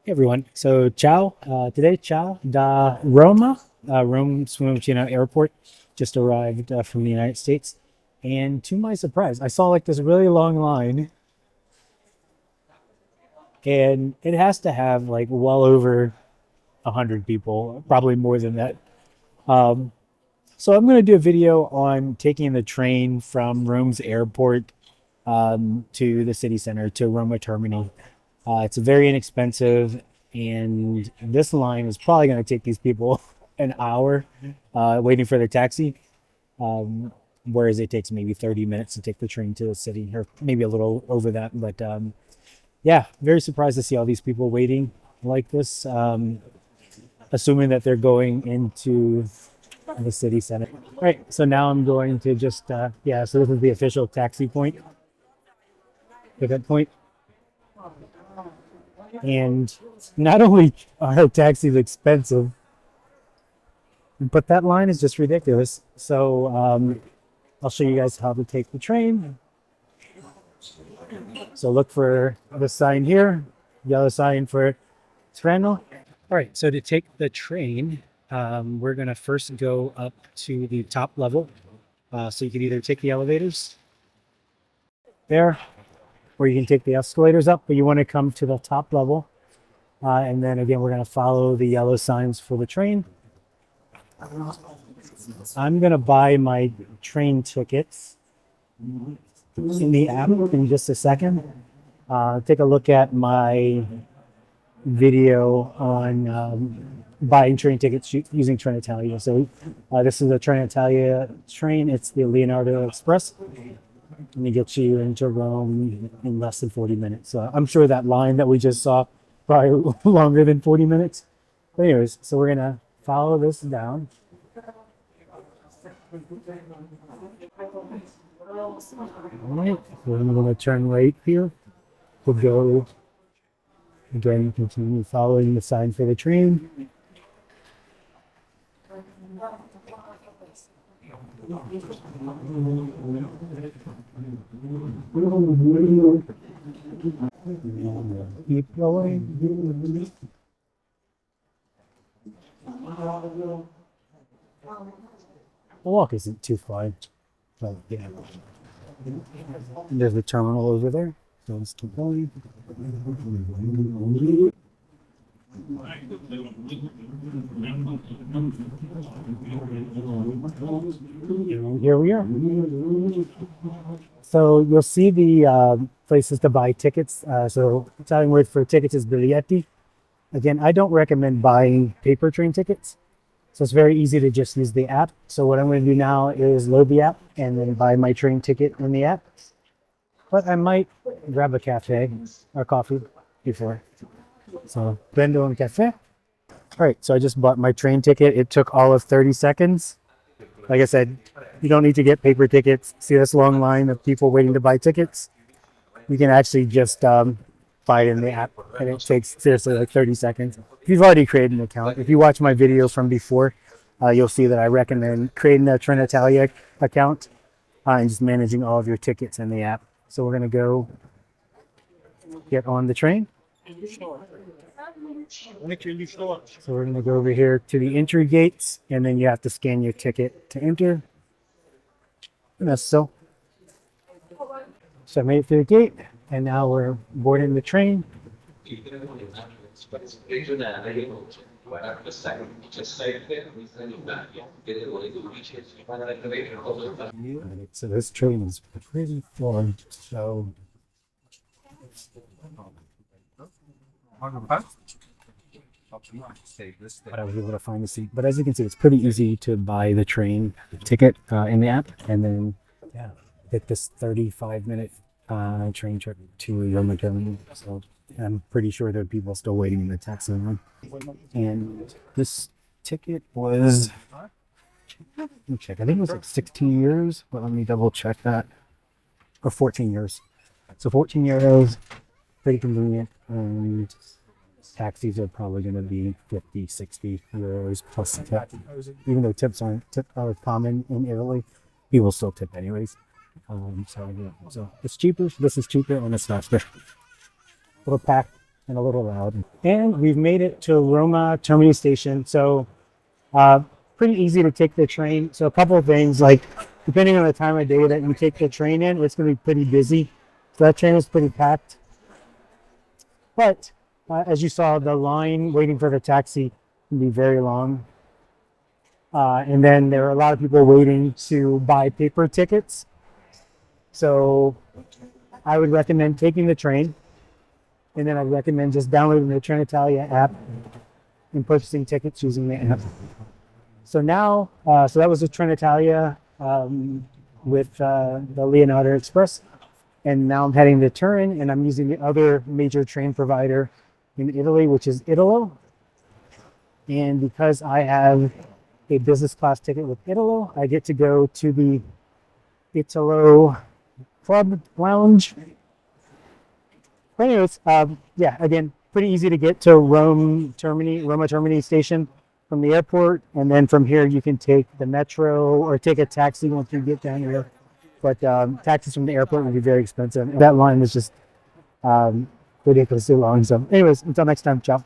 Hey everyone, so ciao. Today, ciao da Roma, Rome Fiumicino Airport. Just arrived from the United States, and to my surprise, I saw like this really long line, and it has to have like well over 100 people, probably more than that. Um, so I'm going to do a video on taking the train from Rome's airport to the city center to Roma Termini. It's very inexpensive, and this line is probably going to take these people an hour waiting for their taxi, whereas it takes maybe 30 minutes to take the train to the city, or maybe a little over that. But yeah, very surprised to see all these people waiting like this, assuming that they're going into the city center. All right, so now I'm going to just, yeah, so this is the official taxi point, pickup point. And not only are taxis expensive, but that line is just ridiculous. So I'll show you guys how to take the train. So look for the sign here, yellow sign for Treno. All right, so to take the train, we're going to first go up to the top level. So you can either take the elevators there, or you can take the escalators up, but you want to come to the top level. And then again, we're going to follow the yellow signs for the train. I'm going to buy my train tickets in the app in just a second. Take a look at my video on buying train tickets using Trenitalia. So this is a Trenitalia train. It's the Leonardo Express, and it gets you into Rome in less than 40 minutes. So I'm sure that line that we just saw probably longer than 40 minutes. But anyways, so we're gonna follow this down. All right, we're gonna turn right here. We'll go again, continue following the sign for the train. Keep going. The walk isn't too far, but yeah. There's the terminal over there, so let's keep going. And here we are. So you'll see the places to buy tickets. So Italian word for tickets is biglietti. Again, I don't recommend buying paper train tickets. So it's very easy to just use the app. So what I'm going to do now is load the app and then buy my train ticket in the app. But I might grab a cafe or coffee before. So prendo un cafe. All right, so I just bought my train ticket. It took all of 30 seconds. Like I said, you don't need to get paper tickets. See this long line of people waiting to buy tickets? You can actually just buy it in the app, and it takes seriously like 30 seconds. If you've already created an account, if you watch my video from before, you'll see that I recommend creating a Trenitalia account and just managing all of your tickets in the app. So we're going to go get on the train. So we're going to go over here to the entry gates, and then you have to scan your ticket to enter. And that's so. So I made it through the gate, and now we're boarding the train. So this train is pretty full. So but I was able to find the seat. But as you can see, it's pretty easy to buy the train ticket in the app, and then yeah, get this 35-minute train trip to Roma Termini. So I'm pretty sure there are people still waiting in the taxi line. And this ticket was, let me check. I think it was like 16 euros, but let me double check that. Or 14 euros. So 14 euros, pretty convenient. And taxis are probably going to be 50, 60 euros plus the tip. Even though tips aren't common in Italy, people still tip anyways. So it's cheaper. This is cheaper and it's faster. Little pack and a little loud. And we've made it to Roma Termini station. So pretty easy to take the train. So a couple of things, like depending on the time of day that you take the train in, it's going to be pretty busy. So that train was pretty packed. But as you saw, the line waiting for the taxi can be very long. And then there are a lot of people waiting to buy paper tickets. So I would recommend taking the train, and then I'd recommend just downloading the Trenitalia app and purchasing tickets using the app. So now, so that was the Trenitalia with the Leonardo Express. And now I'm heading to Turin, and I'm using the other major train provider in Italy, which is Italo. And because I have a business class ticket with Italo, I get to go to the Italo Club Lounge. But anyways, yeah, again, pretty easy to get to Roma Termini station from the airport, and then from here you can take the metro or take a taxi once you get down here. But taxis from the airport would be very expensive. That line is just ridiculously long. So anyways, until next time, ciao.